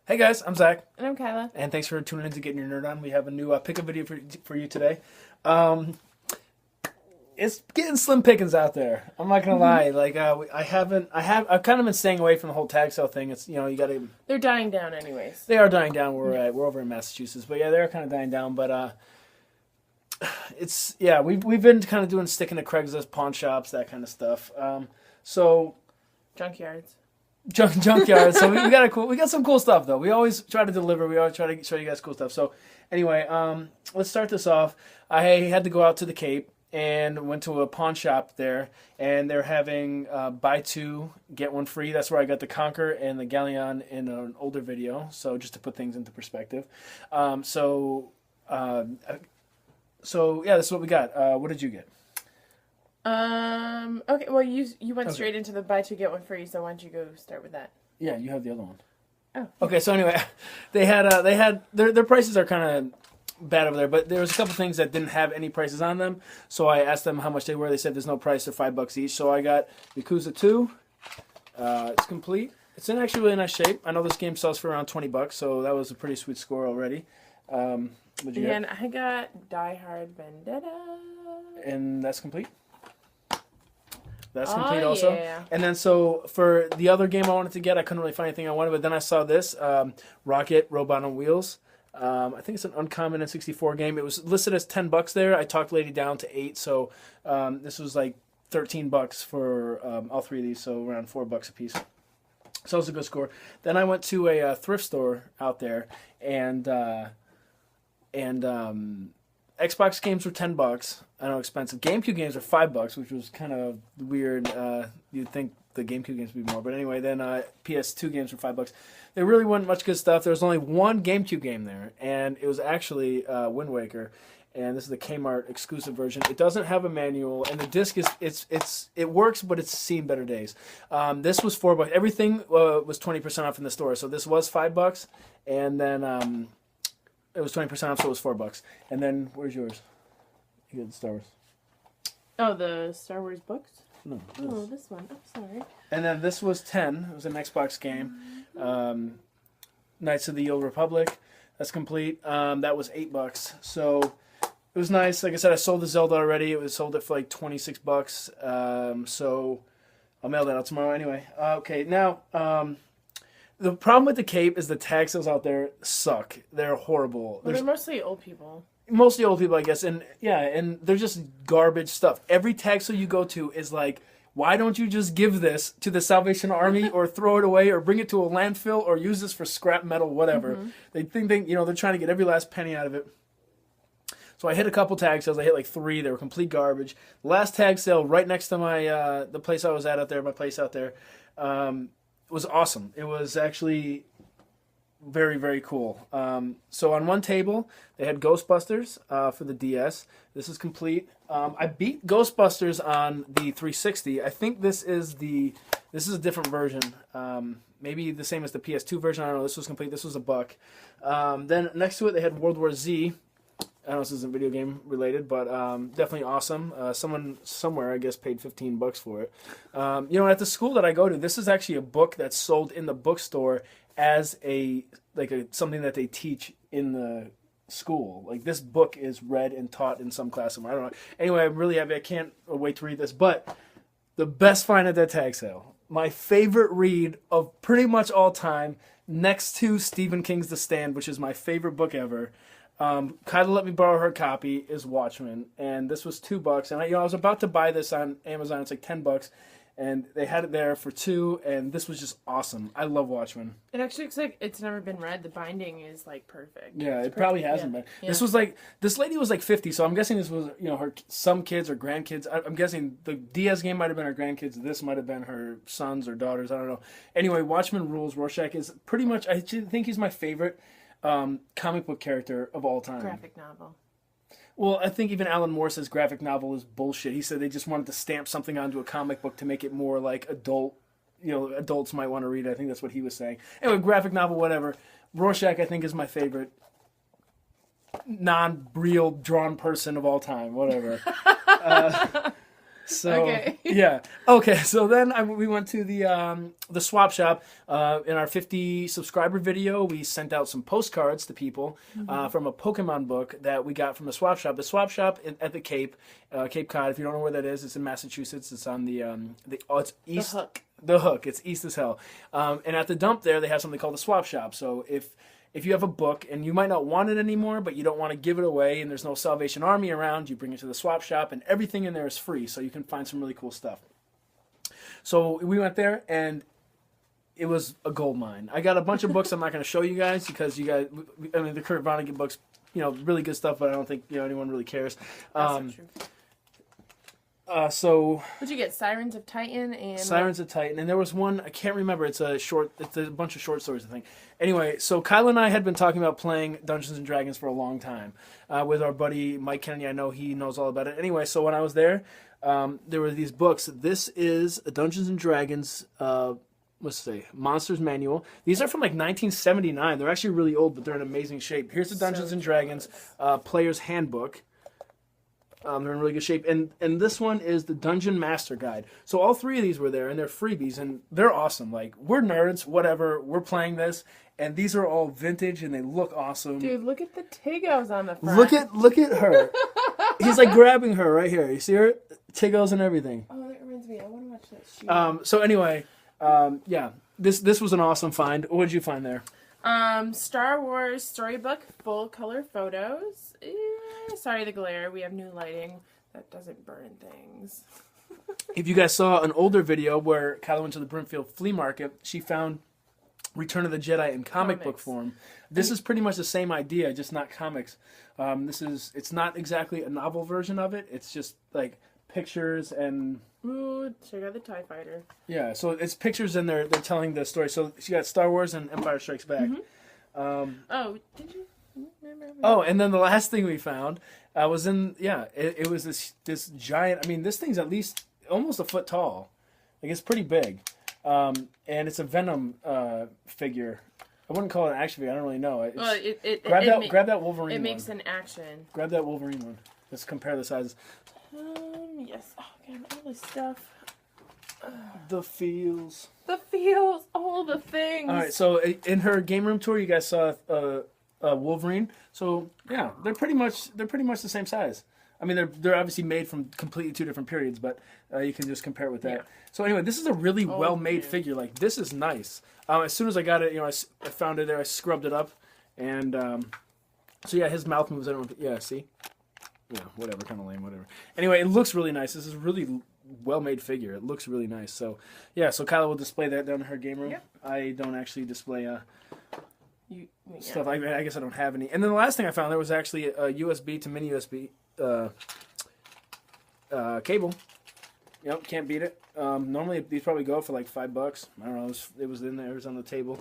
Hey guys, I'm Zach, And I'm Kyla. and thanks for tuning in to Getting Your Nerd On. We have a new pickup video for you today. Um, it's getting slim pickings out there. I'm not gonna lie. Like I've kind of been staying away from the whole tag sale thing. It's you got to. They're dying down anyways. They are dying down where we're at. We're over in Massachusetts, but yeah, they're kind of dying down. But we've been kind of doing sticking to Craigslist, pawn shops, that kind of stuff. So Junkyards. junkyard. So we got some cool stuff though. We always try to deliver. We always try to show you guys cool stuff. So anyway, let's start this off. I had to go out to the Cape and went to a pawn shop there, and they're having buy two get one free. That's where I got the Conquer and the Galleon in an older video. So just to put things into perspective. So yeah, this is what we got. What did you get? Okay, well you went straight into the buy two get one free, so why don't you go start with that? Yeah, you have the other one. Oh. Okay, so anyway, they had their prices are kind of bad over there, but there was a couple things that didn't have any prices on them. So I asked them how much they were. They said there's no price. They're $5 each. So I got Yakuza 2. It's complete. It's in actually really nice shape. I know this game sells for around $20, so that was a pretty sweet score already. What'd you get? And I got Die Hard Vendetta. And that's complete. That's complete also. Yeah. And then so for the other game I wanted to get, I couldn't really find anything I wanted, but then I saw this, Rocket Robot on Wheels. I think it's an uncommon N64 game. It was listed as $10 there. I talked lady down to 8, so this was like $13 for all three of these, so around $4 a piece. So it was a good score. Then I went to a thrift store out there, and Xbox games were $10. I know, expensive. GameCube games were $5, which was kind of weird. You'd think the GameCube games would be more, but anyway. Then PS2 games were $5. There really wasn't much good stuff. There was only one GameCube game there, and it was actually Wind Waker. And this is the Kmart exclusive version. It doesn't have a manual, and the disc it works, but it's seen better days. This was $4. Everything was 20% off in the store, so this was $5, and then it was 20% off, so it was $4. And then where's yours? You got the Star Wars. Oh, the Star Wars books? No. Oh, this one. Oh, sorry. And then this was 10. It was an Xbox game. Knights of the Old Republic. That's complete. That was $8. So it was nice. Like I said, I sold the Zelda already. It was sold it for like $26. So I'll mail that out tomorrow anyway. Okay, now the problem with the Cape is the tag sales out there suck. They're horrible. Well, they're mostly old people. Mostly old people, I guess, and they're just garbage stuff. Every tag sale you go to is like, why don't you just give this to the Salvation Army or throw it away or bring it to a landfill or use this for scrap metal, whatever. Mm-hmm. They think they're trying to get every last penny out of it. So I hit a couple tag sales. I hit like 3. They were complete garbage. The last tag sale right next to my the place I was at out there, my place out there, was awesome. It was actually very, very cool. So on one table, they had Ghostbusters for the DS. This is complete. I beat Ghostbusters on the 360. I think this is a different version. Maybe the same as the PS2 version. I don't know. This was complete. This was $1. Then next to it, they had World War Z. I don't know if this isn't video game related, but definitely awesome. Someone somewhere, I guess, paid $15 for it. At the school that I go to, this is actually a book that's sold in the bookstore as something that they teach in the school. Like, this book is read and taught in some class somewhere. I don't know. Anyway, I'm really happy. I can't wait to read this. But the best find at that tag sale, my favorite read of pretty much all time, next to Stephen King's The Stand, which is my favorite book ever. Kyla let me borrow her copy, is Watchmen, and this was $2. And I was about to buy this on Amazon. It's like $10, and they had it there for $2, and this was just awesome. I love Watchmen. It actually looks like it's never been read. The binding is like perfect. Yeah, it probably hasn't been. Yeah. This was like, this lady was like 50, so I'm guessing this was her some kids or grandkids. I'm guessing the DS game might have been her grandkids. This might have been her sons or daughters. I don't know. Anyway, Watchmen rules. Rorschach is pretty much. I think he's my favorite comic book character of all time. Graphic novel. Well, I think even Alan Moore says graphic novel is bullshit. He said they just wanted to stamp something onto a comic book to make it more like adult, adults might want to read it. I think that's what he was saying. Anyway, graphic novel, whatever. Rorschach, I think, is my favorite non-real drawn person of all time, whatever. So Okay. yeah, okay. So then we went to the swap shop. In our 50 subscriber video, we sent out some postcards to people from a Pokemon book that we got from the swap shop. The swap shop at the Cape, Cape Cod. If you don't know where that is, it's in Massachusetts. It's on it's east. The Hook. The Hook. It's east as hell. And at the dump there, they have something called the swap shop. So if you have a book and you might not want it anymore, but you don't want to give it away and there's no Salvation Army around, you bring it to the swap shop and everything in there is free. So you can find some really cool stuff. So we went there and it was a gold mine. I got a bunch of books I'm not going to show you guys because you guys, I mean, the Kurt Vonnegut books, really good stuff, but I don't think, anyone really cares. That's so true. So What'd you get? Sirens of Titan and Sirens of Titan, and there was one I can't remember. It's a bunch of short stories, I think. Anyway, so Kyle and I had been talking about playing Dungeons and Dragons for a long time with our buddy Mike Kennedy. I know he knows all about it. Anyway, so when I was there, there were these books. This is a Dungeons and Dragons. Let's say Monsters Manual. These are from like 1979. They're actually really old, but they're in amazing shape. Here's the Dungeons and Dragons Player's Handbook. They're in really good shape. And this one is the Dungeon Master Guide. So all three of these were there, and they're freebies, and they're awesome. Like, we're nerds, whatever. We're playing this, and these are all vintage, and they look awesome. Dude, look at the Tigos on the front. Look at her. He's like grabbing her right here. You see her? Tiggles and everything. Oh, that reminds me. I want to watch that shoot. So anyway, yeah. This was an awesome find. What did you find there? Star Wars storybook, full color photos. Sorry, the glare. We have new lighting that doesn't burn things. If you guys saw an older video where Kyla went to the Brimfield Flea Market, she found Return of the Jedi in comic book form. This is pretty much the same idea, just not comics. It's not exactly a novel version of it. It's just like pictures and... Ooh, check out the TIE Fighter. Yeah, so it's pictures and they're telling the story. So she got Star Wars and Empire Strikes Back. Oh, did you remember? Oh, and then the last thing we found was it was this giant. I mean, this thing's at least almost a foot tall. Like, it's pretty big, and it's a Venom figure. I wouldn't call it an action figure. I don't really know. Grab that Wolverine. It makes one. an action. Grab that Wolverine one. Let's compare the sizes. Yes. Oh god, all this stuff. The feels. All the things. All right. So in her game room tour, you guys saw Wolverine. So yeah, they're pretty much the same size. I mean, they're obviously made from completely two different periods, but you can just compare it with that. Yeah. So anyway, this is a really well-made figure. Like, this is nice. As soon as I got it, I found it there. I scrubbed it up, and so yeah, his mouth moves. I don't know. Yeah, see. Yeah, whatever, kind of lame, whatever. Anyway, it looks really nice. This is a really well-made figure. It looks really nice. So yeah, so Kyla will display that down in her game room. Yep. I don't actually display stuff. I guess I don't have any. And then the last thing I found there was actually a USB to mini USB cable. Yep, can't beat it. Normally these probably go for like $5. I don't know. It was in there. It was on the table.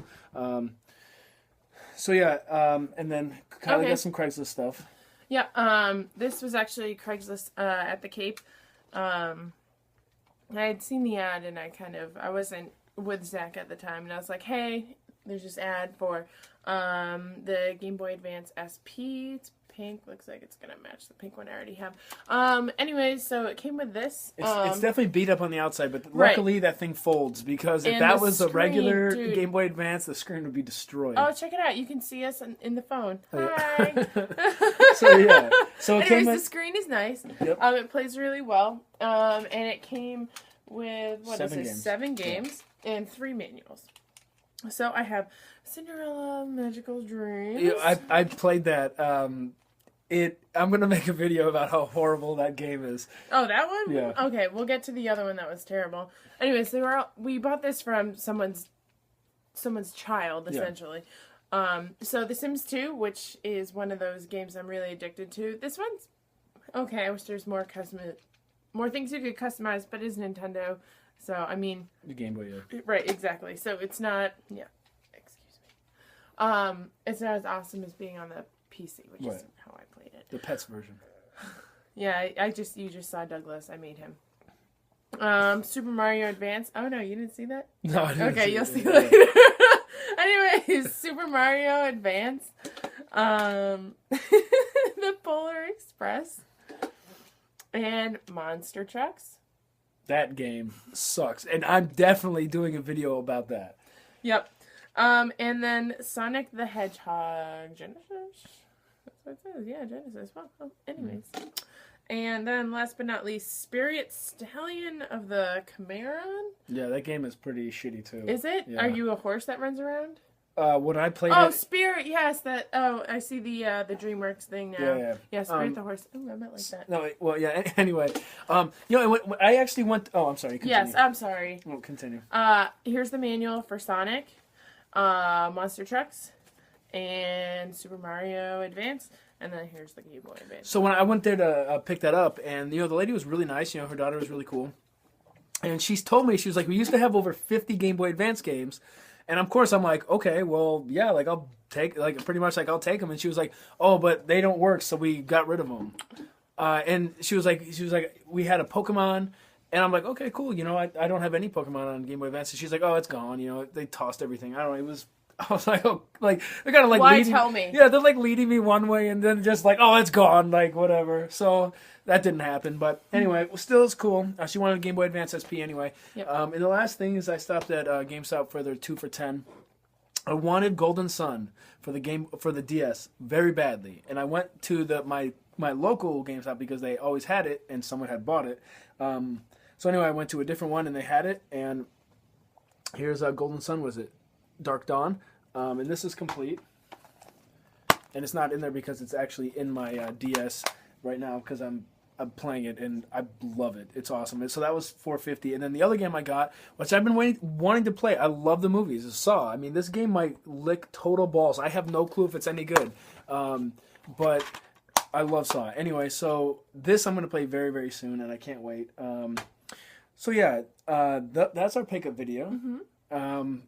So yeah, and then Kyla got some Craigslist stuff. Yeah. This was actually Craigslist at the Cape. I had seen the ad and I wasn't with Zach at the time, and I was like, hey, there's this ad for the Game Boy Advance SP. It's pink. Looks like it's gonna match the pink one I already have. Anyways, so it came with this. It's definitely beat up on the outside, but luckily that thing folds, because if that was a regular Game Boy Advance, the screen would be destroyed. Oh, check it out! You can see us in the phone. Hi. So yeah. So it anyways, the screen is nice. Yep. It plays really well. And it came with 7 games and 3 manuals. So I have Cinderella Magical Dreams. Yeah, I played that. I'm gonna make a video about how horrible that game is. Oh, that one? Yeah. Okay, we'll get to the other one that was terrible. Anyways, we bought this from someone's child, essentially. Yeah. So The Sims 2, which is one of those games I'm really addicted to. This one's okay. I wish there's more things you could customize, but it's Nintendo. So, I mean... The Game Boy, yeah. Right, exactly. So, it's not... Yeah. Excuse me. It's not as awesome as being on the PC, which is how I played it. The Pets version. Yeah, you just saw Douglas. I made him. Super Mario Advance. Oh, no, you didn't see that? No, I didn't Okay, you'll see later. Anyways, Super Mario Advance. The Polar Express. And Monster Trucks. That game sucks, and I'm definitely doing a video about that. Yep. And then Sonic the Hedgehog Genesis. That's what it says. Yeah, Genesis. Well, anyways. And then last but not least, Spirit Stallion of the Chimeron. Yeah, that game is pretty shitty too. Is it? Yeah. Are you a horse that runs around? When I played Oh, it, Spirit. Yes, that. Oh, I see the DreamWorks thing now. Yeah. Yeah, Spirit the horse. Oh, I meant like that. no, well, yeah. Anyway, when I actually went. Oh, I'm sorry. Continue. Yes, I'm sorry. Oh, continue. Here's the manual for Sonic, Monster Trucks, and Super Mario Advance. And then here's the Game Boy Advance. So when I went there to pick that up, and the lady was really nice. Her daughter was really cool, and she's told me, she was like, we used to have over 50 Game Boy Advance games, and of course I'm like, okay, well, yeah, like I'll take, like pretty much like I'll take them. And she was like, oh, but they don't work, so we got rid of them. And she was like, we had a Pokemon. And I'm like, okay, cool. I don't have any Pokemon on Game Boy Advance. And she's like, oh, it's gone. They tossed everything. I don't know. It was. I was like, oh, like they're kind of like. Why tell me? Yeah, they're like leading me one way, and then just like, oh, it's gone, like whatever. So that didn't happen. But anyway, still it's cool. She wanted a Game Boy Advance SP anyway. Yep. And the last thing is, I stopped at GameStop for their 2 for $10. I wanted Golden Sun for the DS very badly, and I went to my local GameStop because they always had it, and someone had bought it. So anyway, I went to a different one, and they had it, and here's Golden Sun, was it? Dark Dawn. And this is complete. And it's not in there because it's actually in my DS right now because I'm playing it, and I love it. It's awesome. And so that was $4.50. And then the other game I got, which I've been wanting to play, I love the movies, is Saw. I mean, this game might lick total balls. I have no clue if it's any good. But I love Saw. Anyway, so this I'm going to play very, very soon, and I can't wait. So yeah, that's our pickup video. Mm-hmm.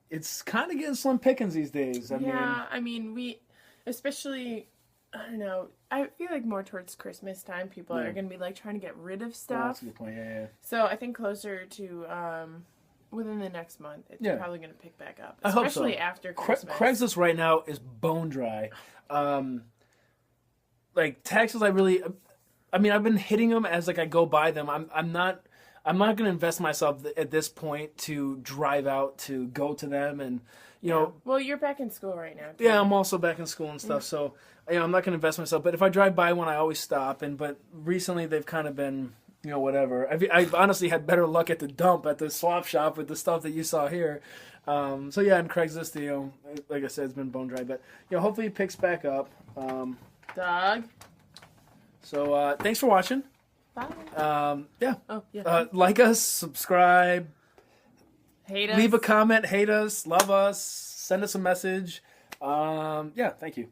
It's kind of getting slim pickings these days. I mean, we, especially, I don't know, I feel like more towards Christmas time, people are going to be like trying to get rid of Oh, stuff. that's a good point. Yeah. So I think closer to within the next month, it's probably going to pick back up, I hope so. especially after Christmas. Craigslist right now is bone dry. Like taxes, I've been hitting them as like I go by them. I'm not going to invest myself at this point to drive out to go to them, and Well, you're back in school right now. Too. Yeah, I'm also back in school and stuff, so I'm not going to invest myself. But if I drive by one, I always stop. But recently they've kind of been, whatever. I've honestly had better luck at the dump at the swap shop with the stuff that you saw here. So yeah, and Craigslist, like I said, it's been bone dry. But hopefully it picks back up. Dog. So thanks for watching. Bye. Yeah. Oh yeah. Like us, subscribe. Hate us. Leave a comment, hate us, love us, send us a message. Yeah, thank you.